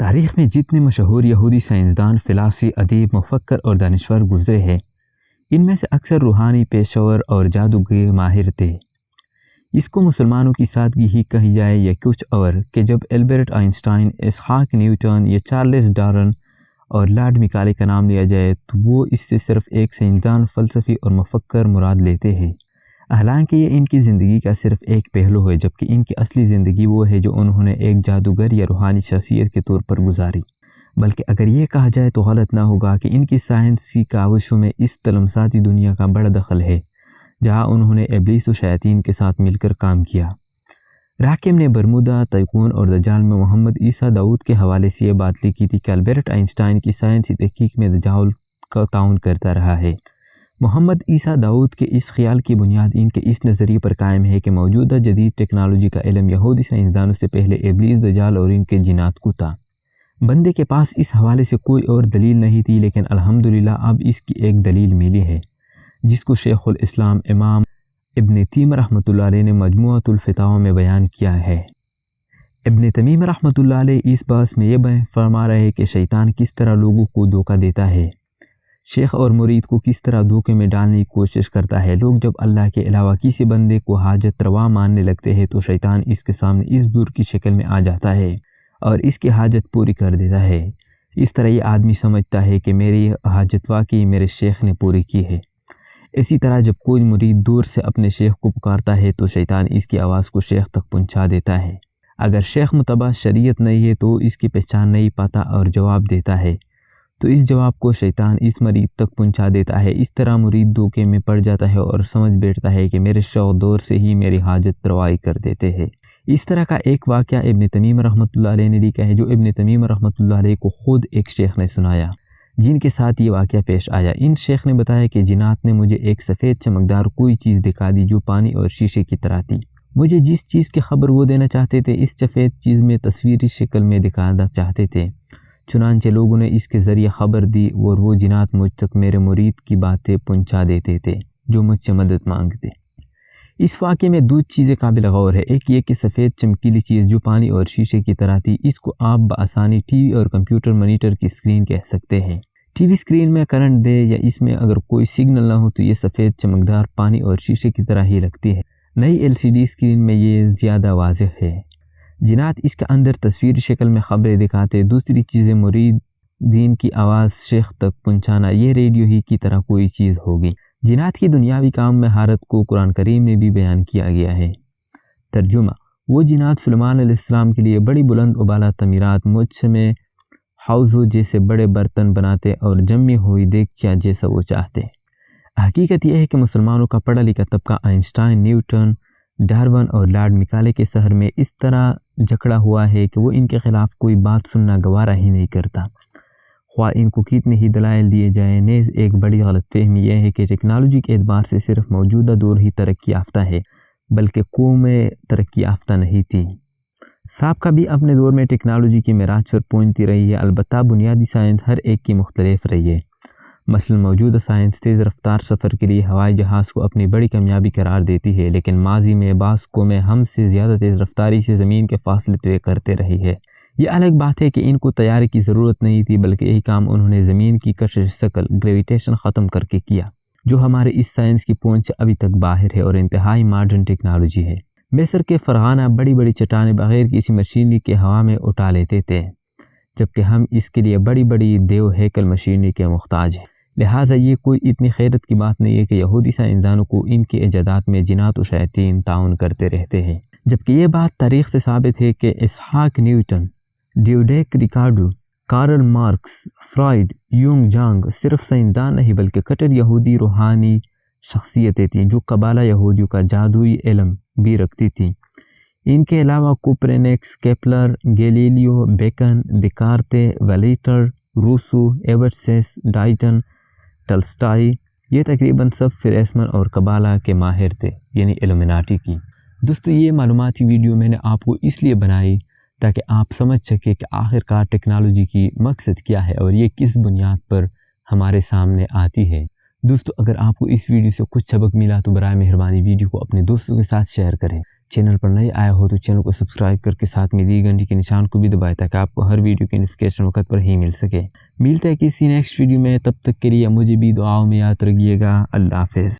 تاریخ میں جتنے مشہور یہودی سائنسدان، فلاسفی، ادیب، مفکر اور دانشور گزرے ہیں، ان میں سے اکثر روحانی پیشور اور جادوگر ماہر تھے۔ اس کو مسلمانوں کی سادگی ہی کہی جائے یا کچھ اور کہ جب البرٹ آئنسٹائن، اسحاق نیوٹن یا چارلس ڈارون اور لارڈ میکالے کا نام لیا جائے تو وہ اس سے صرف ایک سائنسدان، فلسفی اور مفکر مراد لیتے ہیں، حالانکہ یہ ان کی زندگی کا صرف ایک پہلو ہے، جبکہ ان کی اصلی زندگی وہ ہے جو انہوں نے ایک جادوگر یا روحانی شخصیت کے طور پر گزاری۔ بلکہ اگر یہ کہا جائے تو غلط نہ ہوگا کہ ان کی سائنسی کاوشوں میں اس تلمساتی دنیا کا بڑا دخل ہے جہاں انہوں نے ابلیس و شیاطین کے ساتھ مل کر کام کیا۔ راکم نے برمودا، تیقون اور دجال میں محمد عیسیٰ داؤد کے حوالے سے یہ بات لکھی تھی کہ البرٹ آئنسٹائن کی سائنسی تحقیق میں دجال کا تعاون کرتا رہا ہے۔ محمد عیسیٰ داؤد کے اس خیال کی بنیاد ان کے اس نظریے پر قائم ہے کہ موجودہ جدید ٹیکنالوجی کا علم یہودی سائنسدانوں سے پہلے ابلیس، دجال اور ان کے جنات کو تھا۔ بندے کے پاس اس حوالے سے کوئی اور دلیل نہیں تھی، لیکن الحمدللہ اب اس کی ایک دلیل ملی ہے، جس کو شیخ الاسلام امام ابن تیمیہ رحمۃ اللہ علیہ نے مجموعۃ الفتاوی میں بیان کیا ہے۔ ابن تیمیہ رحمۃ اللہ علیہ اس بحث میں یہ بیان فرما رہے ہیں کہ شیطان کس طرح لوگوں کو دھوکہ دیتا ہے، شیخ اور مرید کو کس طرح دھوکے میں ڈالنے کی کوشش کرتا ہے۔ لوگ جب اللہ کے علاوہ کسی بندے کو حاجت روا ماننے لگتے ہیں تو شیطان اس کے سامنے اس بت کی شکل میں آ جاتا ہے اور اس کی حاجت پوری کر دیتا ہے۔ اس طرح یہ آدمی سمجھتا ہے کہ میری حاجت واقعی میرے شیخ نے پوری کی ہے۔ اسی طرح جب کوئی مرید دور سے اپنے شیخ کو پکارتا ہے تو شیطان اس کی آواز کو شیخ تک پہنچا دیتا ہے۔ اگر شیخ متبع شریعت نہیں ہے تو اس کی پہچان نہیں پاتا اور جواب دیتا ہے، تو اس جواب کو شیطان اس مرید تک پہنچا دیتا ہے۔ اس طرح مرید دھوکے میں پڑ جاتا ہے اور سمجھ بیٹھتا ہے کہ میرے شیخ دور سے ہی میری حاجت روائی کر دیتے ہیں۔ اس طرح کا ایک واقعہ ابن تیمیہ رحمۃ اللہ علیہ نے لکھا ہے، جو ابن تیمیہ رحمۃ اللہ علیہ کو خود ایک شیخ نے سنایا جن کے ساتھ یہ واقعہ پیش آیا۔ ان شیخ نے بتایا کہ جنات نے مجھے ایک سفید چمکدار کوئی چیز دکھا دی جو پانی اور شیشے کی طرح تھی۔ مجھے جس چیز کی خبر وہ دینا چاہتے تھے اس سفید چیز میں تصویری شکل میں دکھانا چاہتے تھے، چنانچہ لوگوں نے اس کے ذریعے خبر دی اور وہ جنات مجھ تک میرے مرید کی باتیں پہنچا دیتے تھے جو مجھ سے مدد مانگتے۔ اس واقعے میں دو چیزیں قابل غور ہے۔ ایک یہ کہ سفید چمکیلی چیز جو پانی اور شیشے کی طرح تھی، اس کو آپ بآسانی ٹی وی اور کمپیوٹر مانیٹر کی اسکرین کہہ سکتے ہیں۔ ٹی وی اسکرین میں کرنٹ دے یا اس میں اگر کوئی سگنل نہ ہو تو یہ سفید چمکدار پانی اور شیشے کی طرح ہی لگتی ہے۔ نئی LCD اسکرین میں یہ زیادہ واضح ہے۔ جنات اس کے اندر تصویری شکل میں خبریں دکھاتے۔ دوسری چیزیں مرید دین کی آواز شیخ تک پہنچانا، یہ ریڈیو ہی کی طرح کوئی چیز ہوگی۔ جنات کی دنیاوی کام مہارت کو قرآن کریم میں بھی بیان کیا گیا ہے۔ ترجمہ: وہ جنات سلیمان علیہ السلام کے لیے بڑی بلند و بالا تعمیرات، مجسمے، حوضوں جیسے بڑے برتن بناتے اور جمی ہوئی دیگچیاں جیسا وہ چاہتے۔ حقیقت یہ ہے کہ مسلمانوں کا پڑھا لکھا طبقہ آئنسٹائن، نیوٹن، ڈارون اور لارڈ میکالے کے سحر میں اس طرح جکڑا ہوا ہے کہ وہ ان کے خلاف کوئی بات سننا گوارا ہی نہیں کرتا، خواہ ان کو کتنے ہی دلائل دیے جائیں۔ نیز ایک بڑی غلط فہمی یہ ہے کہ ٹیکنالوجی کے اعتبار سے صرف موجودہ دور ہی ترقی یافتہ ہے، بلکہ قومیں ترقی یافتہ نہیں تھی۔ سابقہ بھی اپنے دور میں ٹیکنالوجی کی معراج پر پہنچتی رہی ہے، البتہ بنیادی سائنس ہر ایک کی مختلف رہی ہے۔ مثلا موجودہ سائنس تیز رفتار سفر کے لیے ہوائی جہاز کو اپنی بڑی کامیابی قرار دیتی ہے، لیکن ماضی میں بعض قومیں ہم سے زیادہ تیز رفتاری سے زمین کے فاصلے طے کرتے رہی ہے۔ یہ الگ بات ہے کہ ان کو طیارے کی ضرورت نہیں تھی، بلکہ یہی کام انہوں نے زمین کی کشش ثقل گریویٹیشن ختم کر کے کیا، جو ہمارے اس سائنس کی پہنچ سے ابھی تک باہر ہے اور انتہائی ماڈرن ٹیکنالوجی ہے۔ مصر کے فرعون بڑی بڑی چٹانیں بغیر کسی مشینری کے ہوا میں اٹھا لیتے تھے، جبکہ ہم اس کے لیے بڑی بڑی دیو ہیکل مشینری کے محتاج ہیں۔ لہٰذا یہ کوئی اتنی خیرت کی بات نہیں ہے کہ یہودی سائنسدانوں کو ان کے ایجادات میں جنات و شیاطین تعاون کرتے رہتے ہیں، جبکہ یہ بات تاریخ سے ثابت ہے کہ اسحاق Newton, David Ricardo, Karl Marx, Freud, Jung جانگ صرف سائنسدان نہیں بلکہ کٹر یہودی روحانی شخصیتیں تھیں جو قبائلی یہودیوں کا جادوئی علم بھی رکھتی تھیں۔ ان کے علاوہ Copernicus, Kepler, Galileo, Bacon, Descartes, Voltaire, Rousseau, ایورسیس، ڈائٹن، ٹلسٹائی، یہ تقریباً سب فریسمن اور قبائلیٰ کے ماہر تھے، یعنی ایلومیناٹی کی۔ دوستو، یہ معلوماتی ویڈیو میں نے آپ کو اس لیے بنائی تاکہ آپ سمجھ سکیں کہ آخرکار ٹیکنالوجی کی مقصد کیا ہے اور یہ کس بنیاد پر ہمارے سامنے آتی ہے۔ دوستو، اگر آپ کو اس ویڈیو سے کچھ سبق ملا تو برائے مہربانی ویڈیو کو اپنے دوستوں کے ساتھ شیئر کریں چینل پر نئے آیا ہو تو چینل کو سبسکرائب کر کے ساتھ میں دی گھنٹی کے نشان کو بھی دبائے تاکہ آپ کو ہر ویڈیو کی نوٹیفیکیشن وقت پر ہی مل سکے۔ ملتا ہے کسی نیکسٹ ویڈیو میں، تب تک کے لیے مجھے بھی دعاؤں میں یاد رکھیے گا۔ اللہ حافظ۔